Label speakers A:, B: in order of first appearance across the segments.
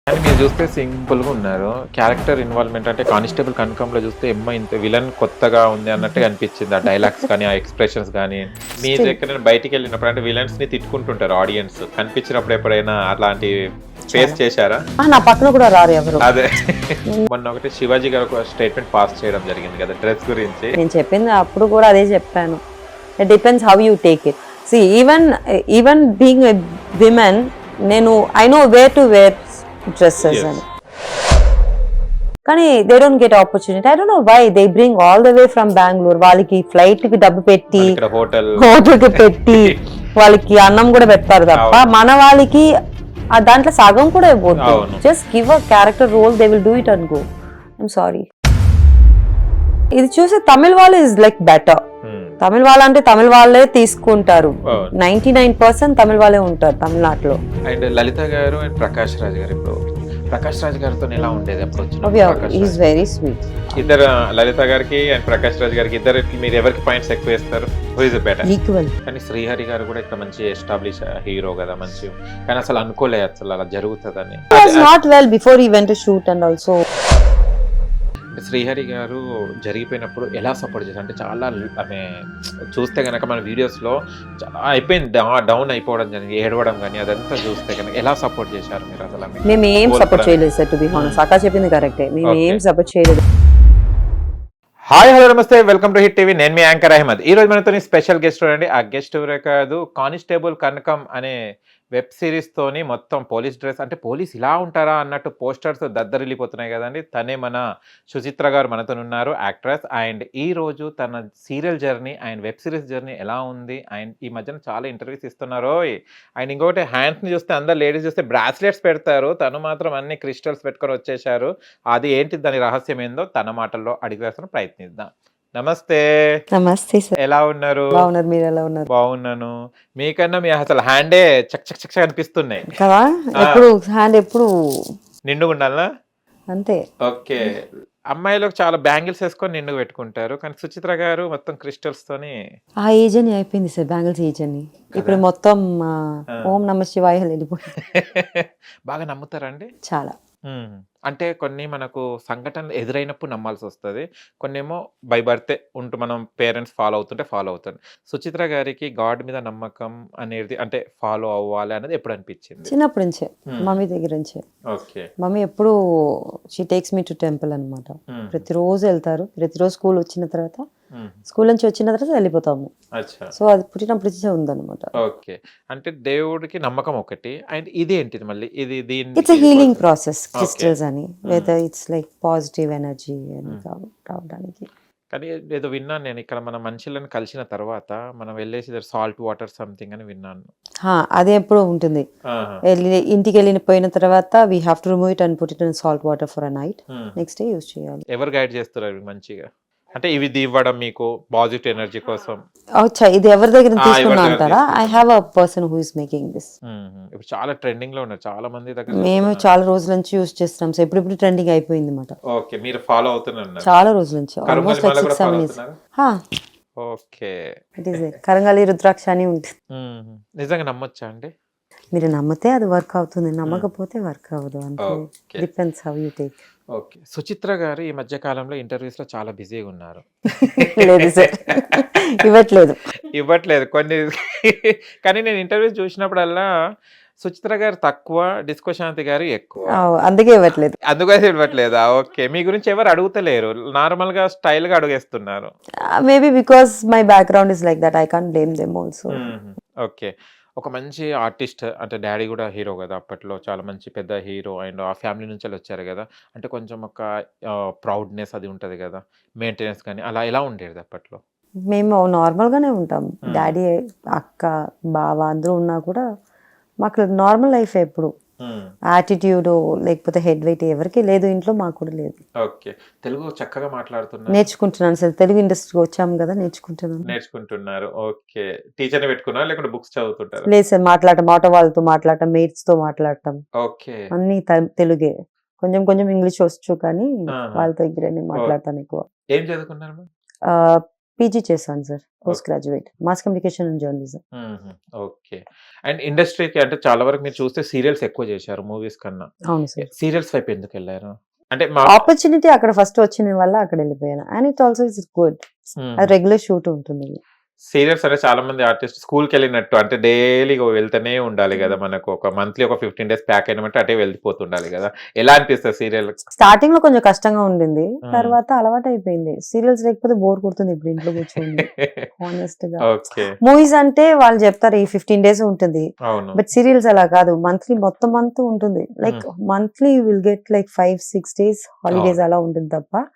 A: కానీ మీరు చూస్తే సింపుల్‌గా ఉన్నారు. క్యారెక్టర్ ఇన్వాల్వ్‌మెంట్ అంటే 'కానిస్టేబుల్ కనకంలో' చూస్తే ఇంత విలన్ కొత్తగా ఉంది అన్నట్టుగా అనిపించింది. ఆ డైలాగ్స్ కానీ, ఆ ఎక్స్‌ప్రెషన్స్ గానీ. మీరు
B: స్టిల్
A: ఎక్కడైనా బయటికెళ్ళినప్పుడు అంటే విలన్స్‌ని తిట్టుకుంటుంటారు ఆడియన్స్. కనిపించినప్పుడు ఎప్పుడైనా అలాంటివి ఫేస్
B: చాలా.
A: చేశారా?
B: నా పక్కన కూడా రారు ఎవరు.
A: అదే.
B: హ్మ్.
A: మొన్న ఒకటి 'శివాజీ' గారు ఒక స్టేట్‌మెంట్ పాస్ చేయడం జరిగింది కదా! డ్రెస్ గురించి.
B: నేను చెప్పింది అప్పుడు కూడా అదే చెప్పాను. It depends how you take it. See even being a women, నేను I know where to wear dresses
A: yes.
B: అని. కానీ they don't get opportunity. I don't know why they bring all the way from Bengaluru. వాళ్ళకి flight కి డబ్బు పెట్టి,
A: మళ్ళీ ఇక్కడ hotel
B: hotel కి పెట్టి, వాళ్ళకి అన్నం కూడా పెడతారు తప్ప
A: అవును.
B: మన వాళ్ళకి ఆ దాంట్లో సగం కూడా ఇవ్వద్దు.
A: అవును.
B: Just give a character role, they will do it and go. I'm sorry. ఇది చూసి తమిళ వాళ్ళు ఇస్ లైక్ బెటర్.
A: హ్మ్.
B: తమిళ వాళ్ళంటే తమిళ వాళ్ళే తీసుకుంటారు.
A: అవును.
B: 99% తమిళ వాళ్ళే ఉంటారు తమిళనాడులో.
A: అండ్ లలిత గారు అండ్ ప్రకాష్ రాజ్ గారు ఇప్పుడు ప్రకాష్ రాజ్ గారితో ఎలా ఉండేది అప్పుడు వచ్చినప్పుడు Prakash
B: is
A: Raj
B: very sweet.
A: ఇద్దరు లలిత గారికి అండ్ ప్రకాష్ రాజ్ గారికి ఇద్దరు మీరు ఎవరికి పాయింట్స్ ఎక్కువ వేస్తారు? Who is better?
B: ఈక్వల్.
A: కానీ శ్రీహరి గారు కూడా ఇక్కడ మంచి ఎస్టాబ్లిష్ హీరో కదా మంచి. కానీ అసలు అనుకోలేదు అసలు అలా జరుగుతుందని.
B: He was not well before he went to shoot and also.
A: Srihari గారు జరిగిపోయినప్పుడు ఎలా సపోర్ట్ చేశారు అంటే చాలా ఆమె చూస్తే కనుక మన వీడియోస్లో చాలా అయిపోయింది డౌన్ అయిపోవడం జరిగింది ఏడవడం కానీ అదంతా చూస్తే కనుక ఎలా సపోర్ట్ చేశారు మీరు అసలు ఆమె?
B: మేము ఏం సపోర్ట్ చేయలేదు సార్, టు బి హానెస్ట్. అక్క చెప్పింది కరెక్టే, మేము ఏం సపోర్ట్ చేయలేదు.
A: హాయ్ హలో నమస్తే, వెల్కమ్ టు హిట్ టీవీ. నేను మీ యాంకర్ అహ్మద్. ఈ రోజు మనతో స్పెషల్ గెస్ట్ అండి. ఆ గెస్ట్ ఎవరే కాదు, కానిస్టేబుల్ కనకం అనే వెబ్ సిరీస్ తోని మొత్తం పోలీస్ డ్రెస్ అంటే పోలీస్ ఇలా ఉంటారా అన్నట్టు పోస్టర్స్ దద్దరిల్లిపోతున్నాయి కదండి. తనే మన సుచిత్ర గారు మనతో ఉన్నారు, యాక్ట్రెస్. అండ్ ఈ రోజు తన serial journey and web series journey ఎలా ఉంది, అండ్ ఈ మధ్యన చాలా ఇంటర్వ్యూస్ ఇస్తున్నారు. అండ్ ఇంకొకటి హ్యాండ్స్ని చూస్తే అందరు లేడీస్ చూస్తే బ్రాస్లెట్స్ పెడతారు, తను మాత్రం అన్ని క్రిస్టల్స్ పెట్టుకొని వచ్చేసారు. అది ఏంటి, దాని రహస్యం ఏందో తన మాటల్లో అడిగి వేసిన ప్రయత్నిద్దాం. నమస్తే.
B: నమస్తే సార్.
A: ఎలా ఉన్నారు?
B: బాగున్నారు, మీరు ఎలా ఉన్నారు?
A: బాగున్నాను. మీకన్నా మీ అసలు హ్యాండే చక్ చక్ చక్ అనిపిస్తున్నాయి
B: కదా. ఎప్పుడు హ్యాండ్ ఎప్పుడు
A: నిండుగా ఉండాలా?
B: అంతే.
A: ఓకే. అమ్మాయిలకు చాలా బ్యాంగిల్స్ వేసుకొని నిండుగా పెట్టుకుంటారు, కానీ సుచిత్ర గారు మొత్తం క్రిస్టల్స్ తోని.
B: ఆ ఏజ్ అని అయిపోయింది సార్, బ్యాంగిల్స్ ఏజ్ అని. ఇప్పుడు మొత్తం ఓం నమ శివాయ వెళ్ళిపోయింది.
A: బాగా నమ్ముతారండి?
B: చాలా.
A: అంటే కొన్ని మనకు సంఘటనలు ఎదురైనప్పుడు నమ్మాల్సి వస్తుంది, కొన్ని ఏమో బై బర్తే ఉంటూ మనం పేరెంట్స్ ఫాలో అవుతుంటే ఫాలో అవుతారు. సుచిత్ర గారికి గాడ్ మీద నమ్మకం అనేది అంటే ఫాలో అవ్వాలి అనేది ఎప్పుడు అనిపించింది?
B: చిన్నప్పటి నుంచే, మమ్మీ దగ్గర నుంచే.
A: ఓకే.
B: మమ్మీ ఎప్పుడు she takes me to temple అనమాట. ప్రతిరోజు వెళ్తారు. ప్రతిరోజు స్కూల్ వచ్చిన తర్వాత, స్కూల్ నుంచి వచ్చిన తర్వాత వెళ్ళిపోతాము.
A: అచ్చా.
B: సో అది పుట్టినప్పటి నుంచే ఉందన్నమాట.
A: ఓకే. అంటే దేవుడికి నమ్మకం ఒకటి, అండ్ ఇదేంటిది మళ్ళీ ఇది
B: ఇట్స్
A: దీనికి
B: హీలింగ్ ప్రాసెస్,
A: ఓకే.
B: క్రిస్టల్స్ అని, whether it's like positive energy అని రావడానికి.
A: కానీ ఏదో విన్నాను నేను, ఇక్కడ మన మనుషులను కలిసిన తర్వాత మనం వెళ్ళేసి సాల్ట్ వాటర్ సంథింగ్ అని విన్నాను.
B: అదే ఎప్పుడు ఉంటుంది.
A: ఆహా.
B: ఇంటికి పోయిన తర్వాత we have to remove it and put it in salt water for a night. Next day use చేయాలి.
A: ఎవరు గైడ్ చేస్తారు మంచిగా? అంటే ఇవి ఇవ్వడం మీకు పాజిటివ్ ఎనర్జీ కోసం.
B: అచ్చా, ఇది ఎవరి దగ్గర
A: ఎవరి
B: తీసుకున్నా
A: దగ్గర
B: అంటారా? I have a person who is making this.
A: ఇప్పుడు చాలా ట్రెండింగ్ లో ఉన్నారు, చాలా మంది దగ్గర
B: మేము
A: చూస్తున్నా.
B: చాలా రోజుల నుంచి యూజ్ చేస్తున్నాం. సో ఇప్పుడు ట్రెండింగ్ అయిపోయింది అనమాట.
A: ఓకే, మీరు ఫాలో అవుతున్నారు.
B: చాలా రోజుల నుంచి,
A: కరుంగలి
B: ఆల్మోస్ట్ లైక్
A: మాల కూడా
B: 6-7
A: follow
B: years.
A: అవుతున్నారా? ఓకే.
B: ఇట్ ఈస్ కరంగాలి రుద్రాక్ష అని ఉంటుంది.
A: నిజంగా నమ్మొచ్చా అండి?
B: మీరు నమ్మితే అది వర్క్ అవుతుంది, నమ్మకపోతే వర్క్ అవ్వదు. అంతే.
A: Okay.
B: Depends how you take.
A: Okay. Suchitra గారు ఈ మధ్య కాలంలో ఇంటర్వ్యూస్ లో చాలా బిజీగా ఉన్నారు.
B: లేదు సార్, ఇవ్వట్లేదు.
A: ఇవ్వట్లేదు కొన్ని. కానీ నేను ఇంటర్వ్యూస్ చూసినప్పుడల్లా సుచిత్ర గారు తక్కువ, డిస్కో శాంతి గారు ఎక్కువ.
B: అందుకే ఇవ్వట్లేదు.
A: అందుకని ఇవ్వట్లేదా? ఓకే. మీ గురించి ఎవరు అడుగుతలేరు, నార్మల్ గా స్టైల్ గా అడుగేస్తున్నారు.
B: Maybe because my background is like that, I can't blame them also.
A: Okay. ఒక మంచి ఆర్టిస్ట్ అంటే డాడీ కూడా హీరో కదా అప్పట్లో, చాలా మంచి పెద్ద హీరో, అండ్ ఆ ఫ్యామిలీ నుంచి వచ్చారు కదా. అంటే కొంచెం ఒక ప్రౌడ్నెస్ అది ఉంటుంది కదా, మెయింటెనెన్స్ కానీ అలా ఎలా ఉండేది అప్పట్లో?
B: మేము నార్మల్ గానే ఉంటాం. డాడీ, అక్క, బావ అందరూ ఉన్నా కూడా మాకు నార్మల్ లైఫ్. ఎప్పుడు యాటిట్యూడ్ లేకపోతే హెడ్ వెయిట్ ఎవరికి లేదు ఇంట్లో, మాకు కూడా లేదు.
A: ఓకే. తెలుగు చక్కగా మాట్లాడుతున్నారు.
B: నేర్చుకుంటున్నాను సార్, తెలుగు ఇండస్ట్రీకి వచ్చాము కదా,
A: నేర్చుకుంటున్నారు. ఓకే. టీచర్ని పెట్టుకున్నారా లేకుంటే బుక్స్ చదువుతుంటారా?
B: లేదు సార్, మాట్లాడటం, ఆటో వాళ్ళతో మాట్లాడటం, మేట్స్ తో మాట్లాడటం,
A: ఓకే.
B: అన్ని తెలుగే. కొంచెం కొంచెం ఇంగ్లీష్ వచ్చు, కానీ
A: ఆహా.
B: వాళ్ళతో దగ్గర మాట్లాడతాను ఎక్కువ.
A: ఏం చదువుకున్నారు?
B: పీజీ చేశాను sir, post graduate mass communication and journalism.
A: Okay. And ఇండస్ట్రీకి అంటే చాలా వరకు మీరు చూస్తే సీరియల్స్ ఎక్కువ చేశారు మూవీస్ కన్నా.
B: అవును సార్.
A: సీరియల్స్ వైపు ఎందుకు వెళ్ళారు? అంటే మా
B: ఆపర్చునిటీ అక్కడ ఫస్ట్ వచ్చిన వల్ల అక్కడ వెళ్ళిపోయాను. And it also is good. అది రెగ్యులర్ షూట్ ఉంటుంది.
A: సీరియల్స్ అంటే చాలా మంది ఆర్టిస్ట్ స్కూల్కి వెళ్ళినట్టు, అంటే డైలీ వెళ్తూనే ఉండాలి కదా, మనకు ఒక మంత్లీ ఒక 15 days ప్యాక్ అయినట్టు అటే వెళ్ళిపోతుండాలి కదా. ఎలా అనిపిస్తుంది సీరియల్?
B: స్టార్టింగ్ లో కొంచెం కష్టంగా ఉండింది, తర్వాత అలవాటు అయిపోయింది. సీరియల్స్ లేకపోతే బోర్ కొడుతుంది ఇప్పుడు ఇంట్లో కూర్చొని. హానెస్ట్ గా
A: ఓకే.
B: మూవీస్ అంటే వాళ్ళు చెప్తారు ఈ 15 days ఉంటుంది,
A: అవును.
B: బట్ సీరియల్స్ అలా కాదు, మంత్లీ మొత్తం మంత్ ఉంటుంది. Like monthly will get like 5-6 days holidays అలా ఉంటుంది తప్ప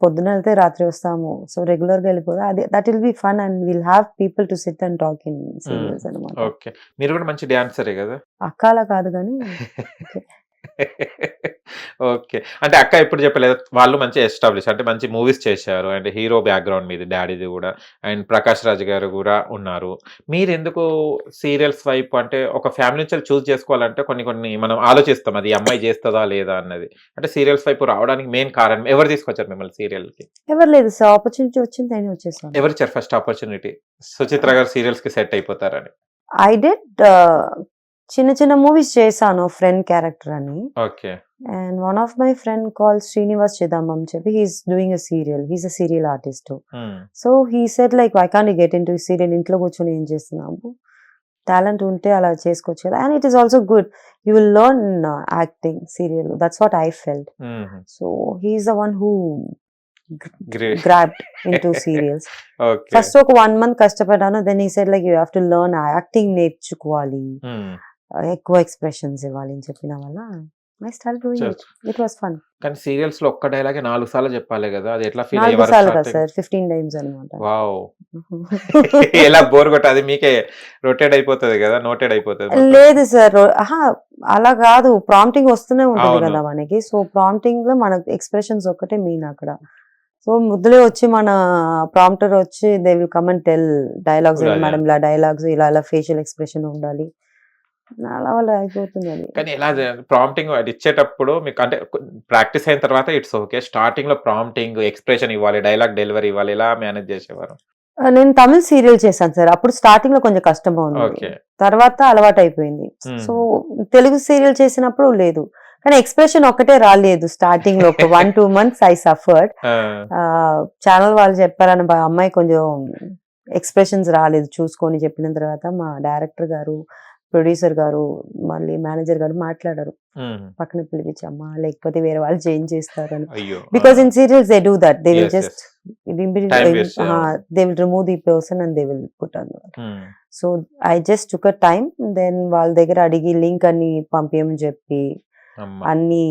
B: పొద్దున వెళ్తే రాత్రి వస్తాము. సో రెగ్యులర్ గా వెళ్ళిపోదా, అది that will be fun and will have people to SIT and talk in serials అనమాట.
A: ఓకే. మీరు కూడా మంచి డాన్సరే కదా?
B: అక్కాల కాదు కానీ
A: ఓకే. అంటే అక్క ఎప్పుడు చెప్పలేదు, వాళ్ళు మంచి ఎస్టాబ్లిష్ అంటే మంచి మూవీస్ చేశారు, అండ్ హీరో బ్యాక్గ్రౌండ్ మీది డాడీది కూడా, అండ్ ప్రకాష్ రాజ్ గారు కూడా ఉన్నారు. మీరు ఎందుకు సీరియల్స్ వైపు, అంటే ఒక ఫ్యామిలీ నుంచి చూస్ చేసుకోవాలంటే కొన్ని కొన్ని మనం ఆలోచిస్తాం, అది ఈ అమ్మాయి చేస్తుందా లేదా అన్నది. అంటే సీరియల్స్ వైపు రావడానికి మెయిన్ కారణం ఎవరు తీసుకొచ్చారు మిమ్మల్ని సీరియల్ కి?
B: ఎవరు లేదు సార్, ఆపర్చునిటీ వచ్చింది నేను వచ్చేసాను.
A: ఎవరు ఇచ్చారు ఫస్ట్ ఆపర్చునిటీ సుచిత్ర గారు సీరియల్స్ కి సెట్ అయిపోతారని?
B: ఐ డిడ్ చిన్న చిన్న మూవీస్ చేశాను, ఫ్రెండ్ క్యారెక్టర్ అని.
A: Okay.
B: And one of my friend called Srinivas Chidambam చెప్పి he's doing a serial. He's a serial artist too. So he said like why can't you get into serial? ఇంట్లో కూర్చొని ఏం చేస్తున్నాము, talent ఉంటే అలా చేసుకోవచ్చు కదా. And it is also good. You will learn acting serial. That's what I felt. So he's the one who grabbed into serials.
A: Okay.
B: First ఒక 1 month కష్టపడ్డాను. Then he said like you have to learn acting నేర్చుకోవాలి, ఎక్కువ expressions ఇవ్వాలి అని చెప్పిన వల్ల I started doing it. It was fun.
A: కానీ serials లో ఒక్క డైలాగ్ 4 సార్లు చెప్పాలి కదా, అది ఎట్లా ఫీల్
B: 4
A: అయ్యారు?
B: సార్లు కదా సార్, 15 times అన్నమాట.
A: వావ్. ఎలా బోర్ కొట్టది మీకే? రొటేట్ అయిపోతుంది కదా, నోటెడ్ అయిపోతుంది?
B: లేదు సార్, అలా కాదు, ప్రాంప్టింగ్ వస్తూనే ఉంటుంది
A: అవును.
B: కదా మనకి. సో ప్రాంప్టింగ్ లో మన ఎక్స్ప్రెషన్స్ ఒక్కటే మెయిన్ అక్కడ. సో ముద్దులే వచ్చి మన ప్రాంప్టర్ వచ్చి they will come and tell dialogues,
A: Yeah.
B: Madam ఇలా డైలాగ్స్ ఇలా ఇలా ఫేషియల్ ఎక్స్ప్రెషన్ ఉండాలి, అలా వల్ల అయిపోతుంది అది.
A: కానీ ఎలా ప్రాంప్టింగ్ అది ఇచ్చేటప్పుడు మీకు, అంటే ప్రాక్టీస్ అయిన తర్వాత ఇట్స్ ఓకే, స్టార్టింగ్ లో ప్రాంప్టింగ్ ఎక్స్ప్రెషన్ ఇవ్వాలి, డైలాగ్ డెలివరీ ఇవ్వాలి, ఎలా మేనేజ్ చేసేవారు?
B: నేను తమిళ్ సీరియల్ చేశాను సార్, అప్పుడు స్టార్టింగ్ లో కొంచెం కష్టంగా ఉంది,
A: ఓకే.
B: తర్వాత అలవాటు అయిపోయింది. సో తెలుగు సీరియల్ చేసినప్పుడు లేదు, కానీ ఎక్స్ప్రెషన్ ఒక్కటే రాలేదు స్టార్టింగ్ లో. ఒక 1-2 months ఐ సఫర్డ్. ఛానల్ వాళ్ళు చెప్పారని అమ్మాయి కొంచెం ఎక్స్ప్రెషన్స్ రాలేదు చూసుకొని చెప్పిన తర్వాత మా డైరెక్టర్ గారు, ప్రొడ్యూసర్ గారు, మళ్ళీ మేనేజర్ గారు మాట్లాడారు, పక్కన పిలిపించమ్మా లేకపోతే వేరే వాళ్ళు చేంజ్ చేస్తారు అని. Because in serials they do that, they will just they will remove the person and they will put on. So I just took a time, then వాళ్ళ దగ్గర అడిగి లింక్ అన్ని పంపించమని చెప్పి అన్ని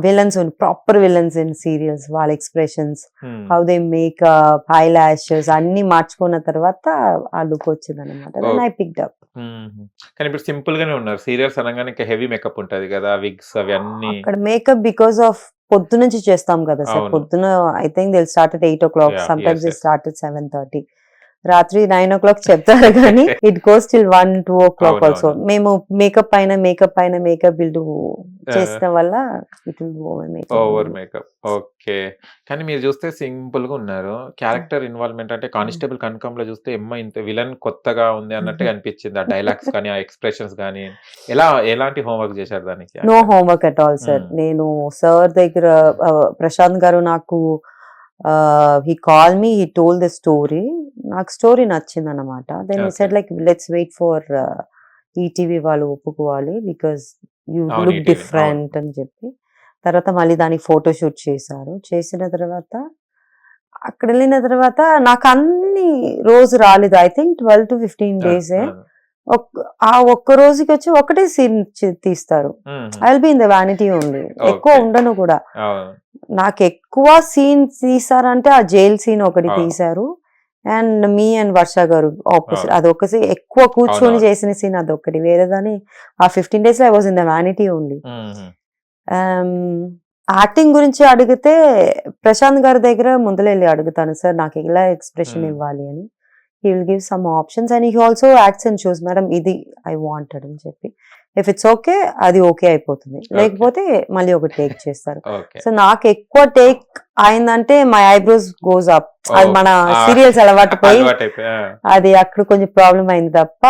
B: villains, proper villains in serials, వాళ్ళ expressions, how they makeup, high lashes అన్ని మార్చుకున్న తర్వాత ఆ లుక్ వచ్చింది అనమాట. Then I picked up.
A: కానీ ఇప్పుడు సింపుల్ గానే ఉన్నారు, సీరియల్స్ అనగానే ఇంకా హెవీ మేకప్ ఉంటది కదా, విగ్స్ అవి అన్ని.
B: అక్కడ మేకప్ బికాస్ ఆఫ్ పొద్దు నుంచి చేస్తాం కదా సార్.
A: అవును.
B: పొద్దున I think they start at 8 o'clock,
A: Yeah,
B: sometimes
A: yes,
B: they
A: yes.
B: start at 7:30. రాత్రి 9 o'clock చెప్తారు కానీ ఇట్ గోస్ టిల్ 1-2 o'clock
A: అవును,
B: ఆల్సో.
A: అవును.
B: మేము మేకప్ పైన మేకప్ బిల్డ్ చేసిన వల్ల it will
A: over makeup. Okay. కానీ మీరు చూస్తే సింపుల్ గా ఉన్నారు, క్యారెక్టర్ ఇన్వాల్వ్మెంట్ అంటే కానిస్టేబుల్ కనకం లో చూస్తే ఎమ్మ ఇంత విలన్ కొత్తగా ఉంది అన్నట్టుగా అనిపించింది, ఆ డైలాగ్స్ కానీ ఆ ఎక్స్ప్రెషన్స్ కానీ. ఎలాంటి హోంవర్క్ చేశారు దానికి?
B: No homework at all sir. నేను సార్ దగ్గర ప్రశాంత్ గారు నాకు he called me, he told the story, నాకు స్టోరీ నచ్చింది అనమాట. Then he said like let's wait for ETV వాళ్ళు ఒప్పుకోవాలి బికాస్ యూ
A: అవును,
B: లుక్
A: ETV,
B: డిఫరెంట్ అని చెప్పి. తర్వాత మళ్ళీ దానికి ఫోటోషూట్ చేశారు. చేసిన తర్వాత అక్కడ వెళ్ళిన తర్వాత నాకు అన్ని రోజు రాలేదు, ఐ థింక్ 12-15 days. ఆ ఒక్క రోజుకి వచ్చి ఒకటే సీన్ తీస్తారు. I will be in the vanity only, ఎక్కువ
A: Okay.
B: ఉండను కూడా. నాకు ఎక్కువ సీన్ తీసారంటే ఆ జైల్ సీన్ ఒకటి తీశారు, అండ్ మీ అండ్ వర్ష గారు ఆపోజిట్, అదొక సీన్ ఎక్కువ కూర్చొని
A: అవునవును.
B: చేసిన సీన్ అదొకటి. వేరేదాన్ని ఆ 15 days లో I was in the vanity only. Acting గురించి అడిగితే ప్రశాంత్ గారి దగ్గర ముందులో వెళ్ళి అడుగుతాను, సార్ నాకు ఇలా ఎక్స్ప్రెషన్ ఇవ్వాలి అని. He will give some options and he also acts and shows, madam ఇది ఐ వాంటెడ్ అని చెప్పి. ఇఫ్ ఇట్స్ ఓకే అది ఓకే అయిపోతుంది, లేకపోతే మళ్ళీ ఒక టేక్ చేస్తారు.
A: ఓకే
B: సో నాకు ఎక్కువ టేక్ అయిందంటే మై ఐబ్రోస్ గోస్ అప్, అది మన సీరియల్స్ అలవాటు పోయి అది అక్కడ కొంచెం ప్రాబ్లం అయింది తప్ప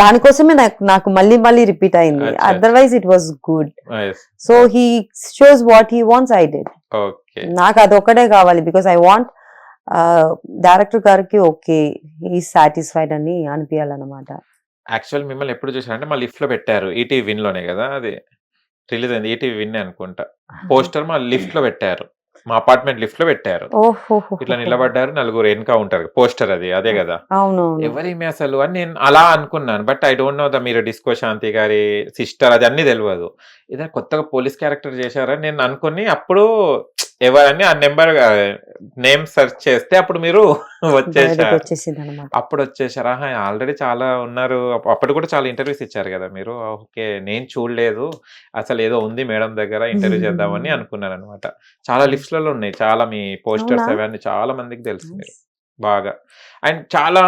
B: దానికోసమే నాకు మళ్ళీ రిపీట్ అయింది. Otherwise it was good. So he shows what he wants, I did. నాకు అది ఒకటే కావాలి, బికాస్ ఐ వాంట్ డైరెక్టర్ గారికి ఓకే హీ సాటిస్ఫైడ్ అని అనిపించాలన్నమాట.
A: యాక్చువల్ మిమ్మల్ని ఎప్పుడు చూసారంటే మా లిఫ్ట్ లో పెట్టారు, ఈటీవీ విన్ లోనే కదా అది రిలీజ్ అయింది, ఈటీవీ విన్ అనుకుంటా. పోస్టర్ మా లిఫ్ట్ లో పెట్టారు, మా అపార్ట్మెంట్ లిఫ్ట్ లో పెట్టారు. ఇట్లా నిలబడ్డారు, నలుగురు వెనక ఉంటారు, పోస్టర్ అదే కదా. ఎవరేమి అసలు అని నేను అలా అనుకున్నాను. బట్ ఐ డోంట్ నో మీరు డిస్కో శాంతి గారి సిస్టర్ అది అన్ని తెలియదు. ఇదే కొత్తగా పోలీస్ క్యారెక్టర్ చేశారని నేను అనుకుని అప్పుడు ఎవరని ఆ నెంబర్ నేమ్ సెర్చ్ చేస్తే అప్పుడు మీరు వచ్చేసారు. అప్పుడు వచ్చేసారా? ఆల్రెడీ చాలా ఉన్నారు, అప్పుడు కూడా చాలా ఇంటర్వ్యూస్ ఇచ్చారు కదా మీరు. ఓకే నేను చూడలేదు, అసలు ఏదో ఉంది మేడం దగ్గర ఇంటర్వ్యూ చేద్దామని అనుకున్నాను అనమాట. చాలా లిస్ట్లలో ఉన్నాయి, చాలా మీ పోస్టర్స్ అవన్నీ చాలా మందికి తెలుసు మీరు బాగా. అండ్ చాలా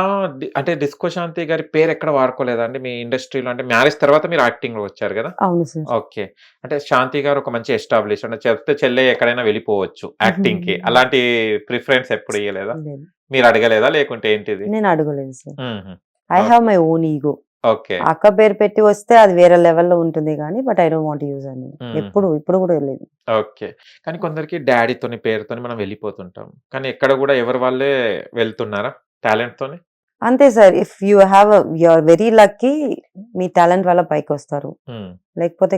A: అంటే డిస్కో శాంతి గారి పేరు ఎక్కడ వాడుకోలేదా అండి మీ ఇండస్ట్రీలో? అంటే మ్యారేజ్ తర్వాత మీరు యాక్టింగ్ లో వచ్చారు కదా.
B: అవును సార్.
A: ఓకే, అంటే శాంతి గారు ఒక మంచి ఎస్టాబ్లిష్ అంటే చెప్తే చెల్లె ఎక్కడైనా వెళ్ళిపోవచ్చు యాక్టింగ్ కి, అలాంటి ప్రిఫరెన్స్ ఎప్పుడు ఇవ్వలేదా? మీరు అడగలేదా లేకుంటే ఏంటిది?
B: నేను అడగలేదు sir. I have my own ego.
A: Okay,
B: అక్క పేరు పెట్టి వస్తే అది వేరే లెవెల్లో ఉంటుంది కానీ, but I don't want use అని ఇప్పుడు కూడా లేదు.
A: ఓకే, కానీ కొందరికి డాడీతోని పేరుతోని మనం వెళ్ళిపోతుంటాం, కానీ ఎక్కడ కూడా ఎవరి వాళ్ళే వెళ్తున్నారా టాలెంట్ తోని?
B: అంతే సార్. If you have you're very lucky, మీ టాలెంట్ వల్ల పైకి వస్తారు, లేకపోతే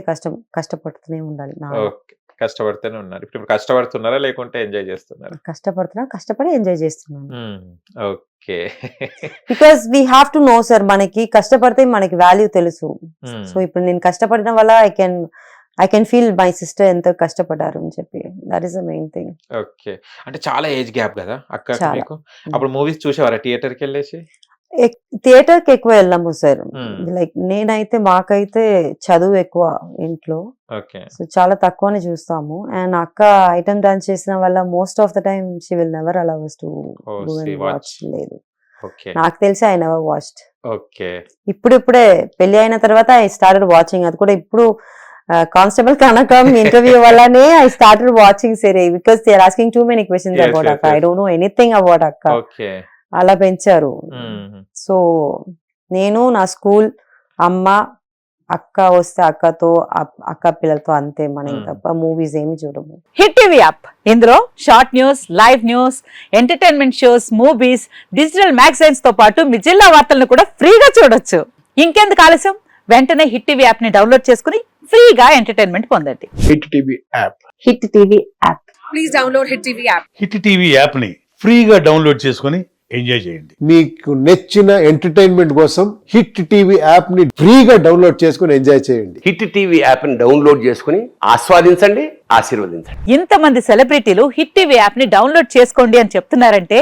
B: కష్టపడుతూనే ఉండాలి.
A: ఓకే, కష్టపడుతూనే ఉన్నారు. ఇప్పుడు కష్టపడుతున్నారా లేకుంటే ఎంజాయ్ చేస్తున్నారా?
B: కష్టపడి ఎంజాయ్ చేస్తున్నాను.
A: Okay,
B: because we have to know sir, మనకి కష్టపడితే మనకి వాల్యూ తెలుసు. సో ఇప్పుడు నేను కష్టపడడం వల్ల I can feel my sister ఎంత కష్టపడ్డారు అని చెప్పి. That is the main thing.
A: Okay, అంటే చాలా ఏజ్ గ్యాప్ కదా అక్క మీకు. అప్పుడు మూవీస్ చూసేవారా థియేటర్ కి వెళ్ళేసి?
B: థియేటర్ కి ఎక్కువ వెళ్ళాము సార్. లైక్ నేనైతే మాకైతే చదువు ఎక్కువ ఇంట్లో, సో చాలా తక్కువనే చూస్తాము. అండ్ అక్క ఐటమ్ డాన్స్ చేసిన వల్ల most of the time she will never allow us to go and watch. లేదు, నాకు తెలిసి ఐ నెవర్ వాచ్డ్. ఇప్పుడే పెళ్లి అయిన తర్వాత ఐ స్టార్టెడ్ వాచింగ్. అది కూడా ఇప్పుడు కానిస్టేబుల్ కనకం ఇంటర్వ్యూ వల్లనే ఐ స్టార్టెడ్ వాచింగ్ సరే, because they are asking too many questions about అక్క. I don't know anything about అక్క. అలా పెంచారు. సో నేను నా స్కూల్ అమ్మ అక్క వస్తే అక్కతో అక్క పిల్లలతో అంతే, మనం తప్ప మూవీస్ ఏమి చూడము.
C: హిట్ టీవీ యాప్, ఇందులో short news, live news, entertainment shows, movies, digital magazines తో పాటు మీ జిల్లా వార్తలను కూడా ఫ్రీగా చూడొచ్చు. ఇంకెందుకు ఆలస్యం, వెంటనే హిట్ టీవీ యాప్ ని డౌన్లోడ్ చేసుకుని ఫ్రీగా ఎంటర్టైన్మెంట్ పొందండి.
D: Hit TV app.
C: Hit TV app.
E: Please download hit TV app.
D: Hit TV app ని ఫ్రీగా డౌన్లోడ్ చేసుకుని ఎంజాయ్ చేయండి.
F: మీకు నచ్చిన ఎంటర్టైన్మెంట్ కోసం హిట్ టీవీ యాప్ ని ఫ్రీగా డౌన్లోడ్ చేసుకుని ఎంజాయ్ చేయండి.
G: హిట్ టీవీ యాప్ ని డౌన్లోడ్ చేసుకుని ఆస్వాదించండి, ఆశీర్వదించండి.
C: ఇంతమంది సెలబ్రిటీలు హిట్ టీవీ యాప్ ని డౌన్లోడ్ చేసుకోండి అని చెప్తున్నారంటే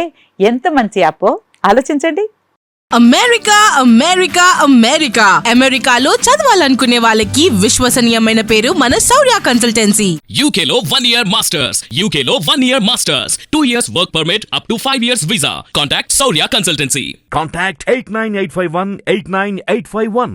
C: ఎంత మంచి యాప్ ఆలోచించండి.
E: అమెరికా అమెరికా అమెరికా అమెరికాలో చదవాలనుకునే వాళ్ళకి విశ్వసనీయమైన పేరు మన శౌర్య కన్సల్టెన్సీ.
H: UK లో 1 year masters. UK లో 1 year masters. 2 years work permit up to 5 years visa. Contact Saurya Consultancy.
I: Contact 89851 89851.